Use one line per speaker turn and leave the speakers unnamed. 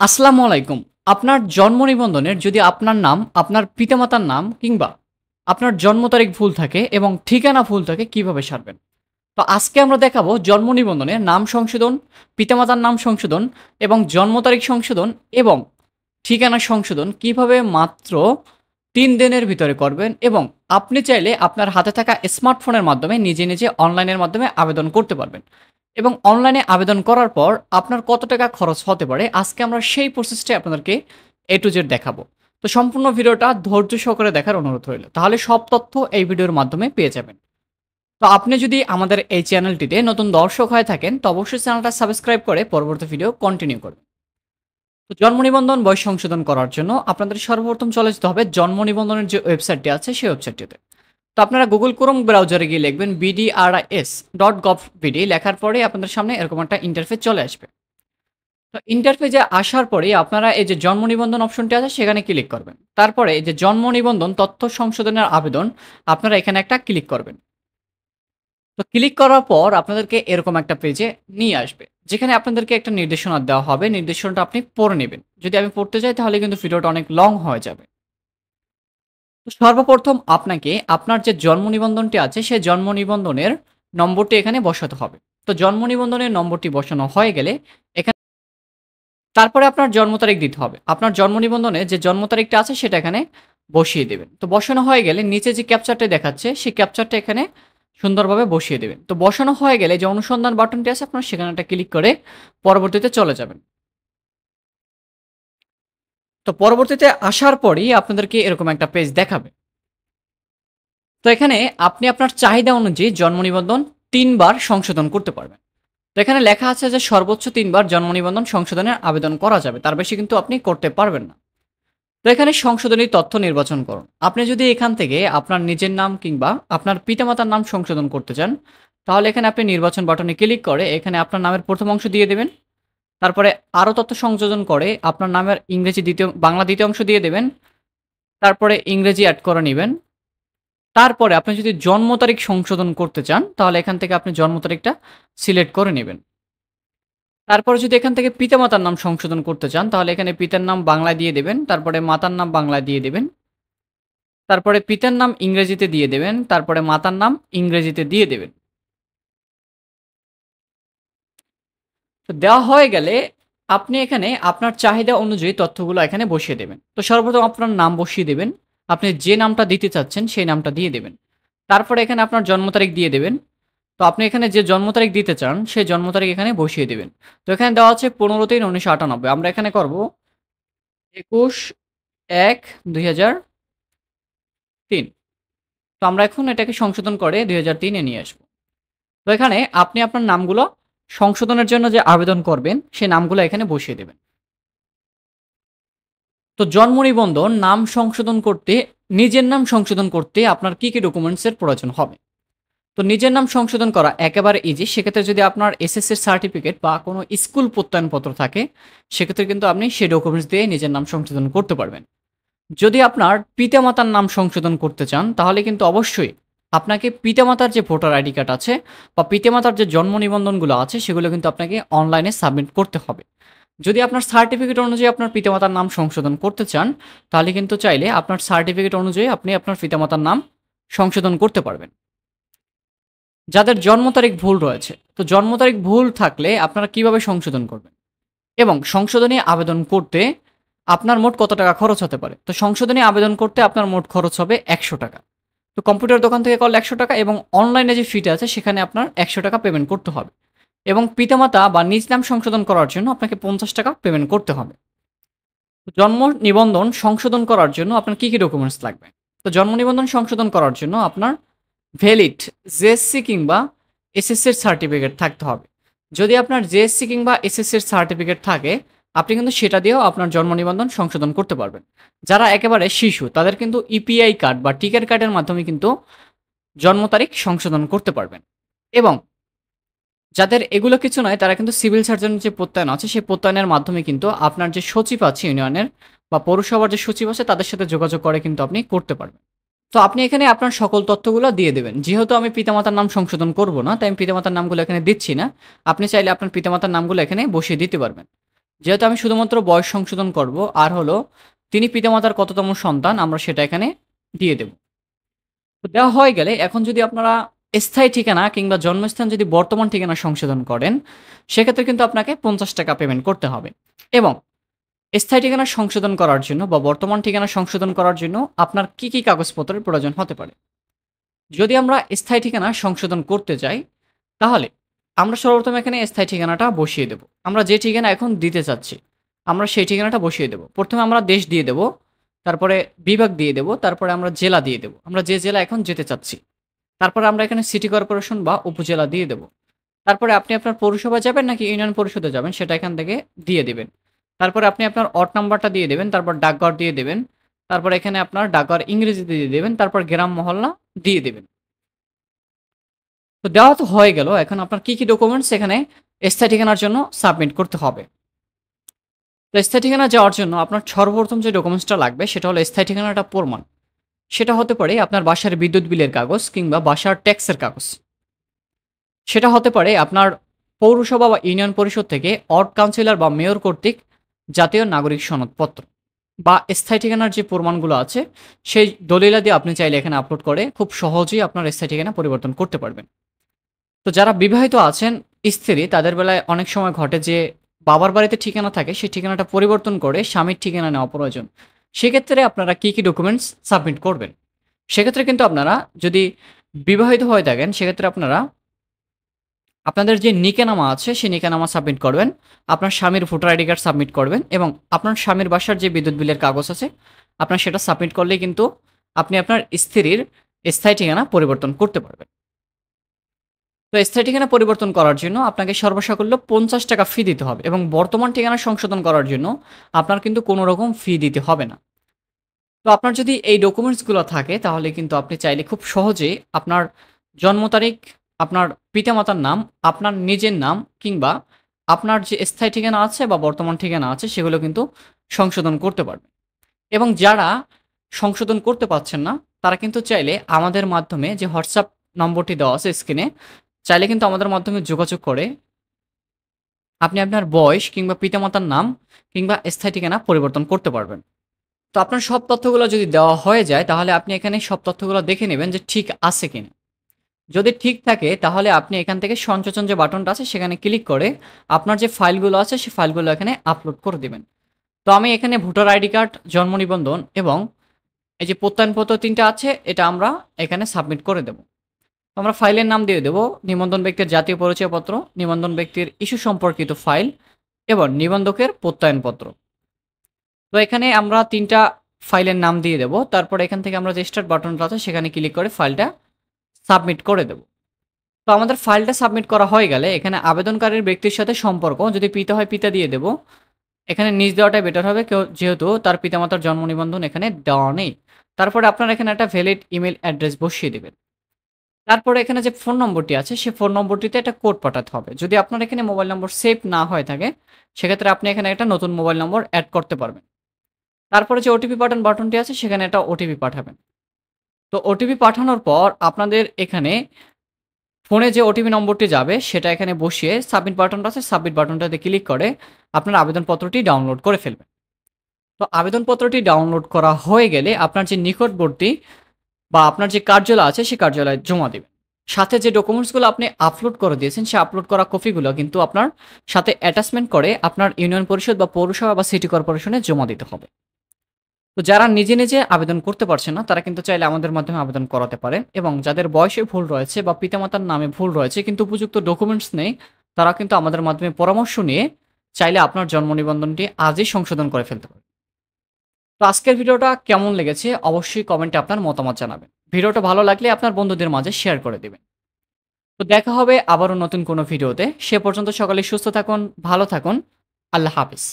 আসসালামু আলাইকুম। আপনার জন্ম নিবন্ধনের যদি আপনার নাম, আপনার পিতামাতার নাম কিংবা আপনার জন্ম তারিখ ভুল থাকে এবং ঠিকানা ভুল থাকে কিভাবে সারবেন? তো আজকে আমরা দেখাবো জন্ম নিবন্ধনে নাম সংশোধন, পিতামাতার নাম সংশোধন এবং জন্ম তারিখ সংশোধন এবং ঠিকানা সংশোধন কিভাবে মাত্র ৩ দিনের ভিতরে করবেন এবং আপনি চাইলে আপনার হাতে থাকা স্মার্টফোনের মাধ্যমে নিজে অনলাইনের মাধ্যমে আবেদন করতে পারবেন। এবং অনলাইনে আবেদন করার পর আপনার কত টাকা খরচ হতে পারে আজকে আমরা সেই প্রসেসটাই আপনাদেরকে A to Z দেখাবো। তো সম্পূর্ণ ভিডিওটা ধৈর্য সহকারে দেখার অনুরোধ রইল। তাহলে সব তথ্য এই ভিডিওর মাধ্যমে পেয়ে যাবেন। তো আপনি যদি আমাদের এই চ্যানেলটিতে নতুন দর্শক হয়ে থাকেন তো অবশ্যই চ্যানেলটা সাবস্ক্রাইব করে পরবর্তী ভিডিও কন্টিনিউ করবেন। তো জন্ম নিবন্ধন বয়স সংশোধন করার জন্য আপনাদের সর্বপ্রথম চলে যেতে হবে জন্ম নিবন্ধনের যে ওয়েবসাইটটি আছে সেই ওয়েবসাইটটিতে। তো আপনারা গুগল ক্রোম ব্রাউজারে গিয়ে লিখবেন bdris.gov.bd লেখার পরে আপনাদের সামনে এরকম একটা ইন্টারফেস চলে আসবে। তো ইন্টারফেসে আসার পরে আপনারা এই যে জন্ম নিবন্ধন অপশনটি আছে সেখানে ক্লিক করবেন। তারপরে এই যে জন্ম নিবন্ধন তথ্য সংশোধনের আবেদন আপনারা এখানে একটা ক্লিক করবেন। তো ক্লিক করার পর আপনাদেরকে এরকম একটা পেজে নিয়ে আসবে। যেখানে আপনাদেরকে একটা নির্দেশনা দেওয়া হবে। নির্দেশনাটা আপনি পড়ে নেবেন। যদি আমি পড়তে যাই তাহলে কিন্তু ভিডিওটা অনেক লং হয়ে যাবে। তো সর্বপ্রথম আপনাকে আপনার যে জন্ম নিবন্ধনটি আছে সেই জন্ম নিবন্ধনের নম্বরটি এখানে বসাতে হবে। তো জন্ম নিবন্ধনের নম্বরটি বসানো হয়ে গেলে এখানে তারপরে আপনার জন্ম তারিখ দিতে হবে। আপনার জন্ম নিবন্ধনে যে জন্ম তারিখটা আছে সেটা এখানে বসিয়ে দেবেন। তো বসানো হয়ে গেলে নিচে যে ক্যাপচারটা দেখাচ্ছে সেই ক্যাপচারটা এখানে সুন্দরভাবে বসিয়ে দেবেন। তো বসানো হয়ে গেলে যে অনুসন্ধান বাটনটি আছে আপনার সেখানে একটা ক্লিক করে পরবর্তীতে চলে যাবেন। তো পরবর্তীতে আসার পরেই আপনাদেরকে এরকম একটা পেজ দেখাবে। তো এখানে আপনি আপনার চাহিদা অনুযায়ী জন্ম নিবন্ধন ৩ বার সংশোধন করতে পারবেন। তো এখানে লেখা আছে যে সর্বোচ্চ ৩ বার জন্ম নিবন্ধন সংশোধনের আবেদন করা যাবে। তার বেশি কিন্তু আপনি করতে পারবেন না। তো এখানে সংশোধনী তথ্য নির্বাচন করুন। আপনি যদি এখান থেকে আপনার নিজের নাম কিংবা আপনার পিতামাতার নাম সংশোধন করতে চান, তাহলে এখানে আপনি নির্বাচন বাটনে ক্লিক করে এখানে আপনার নামের প্রথম অংশ দিয়ে দেবেন। তারপরে আরও তথ্য সংযোজন করে আপনার নামের বাংলা দ্বিতীয় অংশ দিয়ে দেবেন। তারপরে ইংরেজি এড করে নিবেন। তারপরে আপনি যদি জন্ম তারিখ সংশোধন করতে চান, তাহলে এখান থেকে আপনি জন্ম তারিখটা সিলেক্ট করে নিবেন। তারপরে যদি এখান থেকে পিতামাতার নাম সংশোধন করতে চান, তাহলে এখানে পিতার নাম বাংলায় দিয়ে দেবেন। তারপরে মাতার নাম বাংলায় দিয়ে দেবেন। তারপরে পিতার নাম ইংরেজিতে দিয়ে দেবেন। তারপরে মাতার নাম ইংরেজিতে দিয়ে দেবেন। তো দেওয়া হয়ে গেলে আপনি এখানে আপনার চাহিদা অনুযায়ী তথ্যগুলো এখানে বসিয়ে দেবেন। তো সর্বপ্রথম আপনার নাম বসিয়ে দেবেন। আপনি যে নামটা দিতে চাচ্ছেন সেই নামটা দিয়ে দেবেন। তারপরে এখানে আপনার জন্ম তারিখ দিয়ে দেবেন। তো আপনি এখানে যে জন্ম তারিখ দিতে চান সেই জন্ম তারিখ এখানে বসিয়ে দেবেন। তো এখানে দেওয়া আছে ১৫/৩/১৯৯৮। আমরা এখানে করব ২১/১/২০০৩। তো আমরা এখন এটাকে সংশোধন করে ২০০৩ এ নিয়ে আসব। তো এখানে আপনি আপনার নামগুলো সংশোধনের জন্য যে আবেদন করবেন সেই নামগুলো এখানে বসিয়ে দেবেন। তো জন্ম নিবন্ধন নাম সংশোধন করতে নিজের নাম সংশোধন করতে আপনার কি ডকুমেন্টস এর প্রয়োজন হবে? তো নিজের নাম সংশোধন করা একেবারে ইজি। সেক্ষেত্রে যদি আপনার এসএসসির সার্টিফিকেট বা কোনো স্কুল প্রত্যয়নপত্র থাকে, সেক্ষেত্রে কিন্তু আপনি সেই ডকুমেন্টস দিয়ে নিজের নাম সংশোধন করতে পারবেন। যদি আপনার পিতামাতার নাম সংশোধন করতে চান, তাহলে কিন্তু অবশ্যই আপনাকে পিতামাতার যে ভোটার আইডি কার্ড আছে বা পিতামাতার যে জন্ম নিবন্ধনগুলো আছে, সেগুলো কিন্তু আপনাকে অনলাইনে সাবমিট করতে হবে। যদি আপনার সার্টিফিকেট অনুযায়ী আপনার পিতামাতার নাম সংশোধন করতে চান, তাহলে কিন্তু চাইলে আপনার সার্টিফিকেট অনুযায়ী আপনি আপনার পিতামাতার নাম সংশোধন করতে পারবেন। যাদের জন্ম তারিখ ভুল রয়েছে, তো জন্ম তারিখ ভুল থাকলে আপনারা কিভাবে সংশোধন করবেন? এবং সংশোধনী আবেদন করতে আপনার মোট কত টাকা খরচ হতে পারে? তো সংশোধনী আবেদন করতে আপনার মোট খরচ হবে ৳১০০। তো কম্পিউটার দোকান থেকে করলে ৳১০০ এবং অনলাইনে যে ফিটা আছে সেখানে আপনার ৳১০০ পেমেন্ট করতে হবে। এবং পিতামাতা বা নিজ নাম সংশোধন করার জন্য আপনাকে ৳৫০ পেমেন্ট করতে হবে। তো জন্ম নিবন্ধন সংশোধন করার জন্য আপনার কি ডকুমেন্টস লাগবে? তো জন্ম নিবন্ধন সংশোধন করার জন্য আপনার ভ্যালিড জেএসসি কিংবা এসএসসির সার্টিফিকেট থাকতে হবে। যদি আপনার জেএসসি কিংবা এসএসসির সার্টিফিকেট থাকে, আপনি কিন্তু সেটা দিয়েও আপনার জন্ম নিবন্ধন সংশোধন করতে পারবেন। যারা একেবারে শিশু তাদের কিন্তু ইপিআই কার্ড বা টিকার কার্ডের মাধ্যমে কিন্তু জন্ম তারিখ সংশোধন করতে পারবেন। এবং যাদের এগুলো কিছু নয় তারা কিন্তু সিভিল সার্জনের যে প্রত্যয়ন আছে সেই প্রত্যয়নের মাধ্যমে কিন্তু আপনার যে সচিব আছে ইউনিয়নের বা পৌরসভার যে সচিব আছে তাদের সাথে যোগাযোগ করে কিন্তু আপনি করতে পারবেন। তো আপনি এখানে আপনার সকল তথ্যগুলো দিয়ে দেবেন। যেহেতু আমি পিতামাতার নাম সংশোধন করব না, তাই আমি পিতামাতার নামগুলো এখানে দিচ্ছি না। আপনি চাইলে আপনার পিতামাতার নামগুলো এখানে বসিয়ে দিতে পারবেন। যেহেতু আমি শুধুমাত্র বয়স সংশোধন করব আর হলো তিনি পিতামাতার কততম সন্তান আমরা সেটা এখানে দিয়ে দেব। তো দেওয়া হয়ে গেলে এখন যদি আপনারা স্থায়ী ঠিকানা কিংবা জন্মস্থান যদি বর্তমান ঠিকানা সংশোধন করেন, সেক্ষেত্রে কিন্তু আপনাকে ৳৫০ পেমেন্ট করতে হবে। এবং স্থায়ী ঠিকানা সংশোধন করার জন্য বা বর্তমান ঠিকানা সংশোধন করার জন্য আপনার কি কাগজপত্রের প্রয়োজন হতে পারে? যদি আমরা স্থায়ী ঠিকানা সংশোধন করতে চাই, তাহলে আমরা সর্বপ্রথম এখানে স্থায়ী ঠিকানাটা বসিয়ে দেব। আমরা যে ঠিকানা এখন দিতে চাচ্ছি, আমরা সেই ঠিকানাটা বসিয়ে দেব। ১ম এ আমরা দেশ দিয়ে দেব, তারপরে বিভাগ দিয়ে দেব, তারপরে আমরা জেলা দিয়ে দেব। আমরা যে জেলা এখন যেতে চাচ্ছি। তারপরে আমরা এখানে সিটি কর্পোরেশন বা উপজেলা দিয়ে দেব। তারপরে আপনি আপনার পৌরসভায় যাবেন নাকি ইউনিয়ন পরিষদে যাবেন সেটা এখান থেকে দিয়ে দিবেন। তারপরে আপনি আপনার অড নাম্বারটা দিয়ে দেবেন, তারপর ডাকঘর দিয়ে দেবেন। তারপর এখানে আপনার ডাকঘর ইংরেজিতে দিয়ে দেবেন, তারপর গ্রাম মহল্লা দিয়ে দেবেন। তো দেওয়া তো হয়ে গেল। এখন আপনার কি ডকুমেন্টস এখানে স্থায়ী ঠিকানার জন্য সাবমিট করতে হবে। তো স্থায়ী ঠিকানা যাওয়ার জন্য আপনার সর্বপ্রথম যে ডকুমেন্টসটা লাগবে সেটা হলো স্থায়ী ঠিকানাটা প্রমাণ। সেটা হতে পারে আপনার বাসার বিদ্যুৎ বিলের কাগজ কিংবা বাসার ট্যাক্সের কাগজ। সেটা হতে পারে আপনার পৌরসভা বা ইউনিয়ন পরিষদ থেকে ওয়ার্ড কাউন্সিলর বা মেয়র কর্তৃক জাতীয় নাগরিক সনদপত্র বা স্থায়ী ঠিকানার যে প্রমাণগুলো আছে সেই দলিলাদি আপনি চাইলে এখানে আপলোড করে খুব সহজেই আপনার স্থায়ী ঠিকানা পরিবর্তন করতে পারবেন। তো যারা বিবাহিত আছেন স্ত্রী তাদের বেলায় অনেক সময় ঘটে যে বাবার বাড়িতে ঠিকানা থাকে সেই ঠিকানাটা পরিবর্তন করে স্বামীর ঠিকানা নেওয়া প্রয়োজন। সেক্ষেত্রে আপনারা কি ডকুমেন্টস সাবমিট করবেন? সেক্ষেত্রে কিন্তু আপনারা যদি বিবাহিত হয়ে থাকেন সেক্ষেত্রে আপনারা আপনাদের যে নিকেনামা আছে সেই নিকেনামা সাবমিট করবেন। আপনার স্বামীর ভোটার আইডি কার্ড সাবমিট করবেন এবং আপনার স্বামীর বাসার যে বিদ্যুৎ বিলের কাগজ আছে আপনার সেটা সাবমিট করলেই কিন্তু আপনি আপনার স্ত্রীর স্থায়ী ঠিকানা পরিবর্তন করতে পারবেন। তো স্থায়ী ঠিকানা পরিবর্তন করার জন্য আপনাকে সর্বসাকুল্য ৳৫০ ফি দিতে হবে এবং বর্তমান ঠিকানা সংশোধন করার জন্য আপনার কিন্তু কোনো রকম ফি দিতে হবে না। তো আপনার যদি এই ডকুমেন্টসগুলো থাকে তাহলে কিন্তু আপনি চাইলে খুব সহজেই আপনার জন্ম তারিখ, আপনার পিতামাতার নাম, আপনার নিজের নাম কিংবা আপনার যে স্থায়ী ঠিকানা আছে বা বর্তমান ঠিকানা আছে সেগুলো কিন্তু সংশোধন করতে পারবেন। এবং যারা সংশোধন করতে পারছেন না তারা কিন্তু চাইলে আমাদের মাধ্যমে যে WhatsApp নম্বরটি দেওয়া আছে স্ক্রিনে, চাইলে কিন্তু আমাদের মাধ্যমে যোগাযোগ করে আপনি আপনার বয়স কিংবা পিতামাতার নাম কিংবা স্থায়ী ঠিকানা পরিবর্তন করতে পারবেন। তো আপনার সব তথ্যগুলো যদি দেওয়া হয়ে যায় তাহলে আপনি এখানে সব তথ্যগুলো দেখে নেবেন যে ঠিক আছে কিনা। যদি ঠিক থাকে তাহলে আপনি এখান থেকে সংযোজন যে বাটনটা আছে সেখানে ক্লিক করে আপনার যে ফাইলগুলো আছে সেই ফাইলগুলো এখানে আপলোড করে দিবেন। তো আমি এখানে ভোটার আইডি কার্ড, জন্ম নিবন্ধন এবং এই যে প্রত্যয়নপত্র ৩ টা আছে এটা আমরা এখানে সাবমিট করে দেব। তো আমরা ফাইলের নাম দিয়ে দেব নিবন্ধন ব্যক্তির জাতীয় পরিচয়পত্র, নিবন্ধন ব্যক্তির ইস্যু সম্পর্কিত ফাইল এবং নিবন্ধকের প্রত্যয়নপত্র। তো এখানে আমরা ৩ টা ফাইলের নাম দিয়ে দেব। তারপর এখান থেকে আমরা যে স্টার্ট বাটনটা আছে সেখানে ক্লিক করে ফাইলটা সাবমিট করে দেব। তো আমাদের ফাইলটা সাবমিট করা হয়ে গেলে এখানে আবেদনকারীর ব্যক্তির সাথে সম্পর্ক যদি পিতা হয় পিতা দিয়ে দেব। এখানে নিজ দেওয়াটাই বেটার হবে যেহেতু তার পিতামাতার জন্ম নিবন্ধন এখানে দেওয়া নেই। তারপরে আপনারা এখানে একটা ভ্যালিড ইমেইল অ্যাড্রেস বসিয়ে দিবেন। তারপরে এখানে যে ফোন নম্বরটি আছে সেই ফোন নম্বরটিতে একটা কোড পাঠাতে হবে। যদি আপনার এখানে মোবাইল নম্বর সেভ না হয়ে থাকে সেক্ষেত্রে আপনি এখানে একটা নতুন মোবাইল নম্বর এড করতে পারবেন। তারপরে যে ওটিপি বাটনটি আছে সেখানে একটা ওটিপি পাঠাবেন। তো ওটিপি পাঠানোর পর আপনাদের এখানে ফোনে যে ওটিপি নম্বরটি যাবে সেটা এখানে বসিয়ে সাবমিট বাটনটা আছে সাবমিট বাটনটাতে ক্লিক করে আপনার আবেদনপত্রটি ডাউনলোড করে ফেলবেন। তো আবেদনপত্রটি ডাউনলোড করা হয়ে গেলে আপনার যে নিকটবর্তী বা আপনার যে কার্যালয় আছে সেই কার্যালয়ে জমা দিবেন। সাথে যে ডকুমেন্টসগুলো আপনি আপলোড করে দিয়েছেন সেই আপলোড করা কপিগুলো কিন্তু আপনার সাথে অ্যাটাচমেন্ট করে আপনার ইউনিয়ন পরিষদ বা পৌরসভা বা সিটি কর্পোরেশনে জমা দিতে হবে। তো যারা নিজে আবেদন করতে পারছেন না তারা কিন্তু চাইলে আমাদের মাধ্যমে আবেদন করাতে পারেন এবং যাদের বয়সে ভুল রয়েছে বা পিতামাতার নামে ভুল রয়েছে কিন্তু উপযুক্ত ডকুমেন্টস নেই তারা কিন্তু আমাদের মাধ্যমে পরামর্শ নিয়ে চাইলে আপনার জন্ম নিবন্ধনটি আজই সংশোধন করে ফেলতে পারেন। তো আজকের ভিডিওটা কেমন লেগেছে অবশ্যই কমেন্টে আপনার মতামত জানাবেন। ভিডিওটা ভালো লাগলে আপনার বন্ধুদের মাঝে শেয়ার করে দিবেন। তো দেখা হবে আবারও নতুন কোনো ভিডিওতে। সে পর্যন্ত সকলে সুস্থ থাকুন, ভালো থাকুন। আল্লাহ হাফেজ।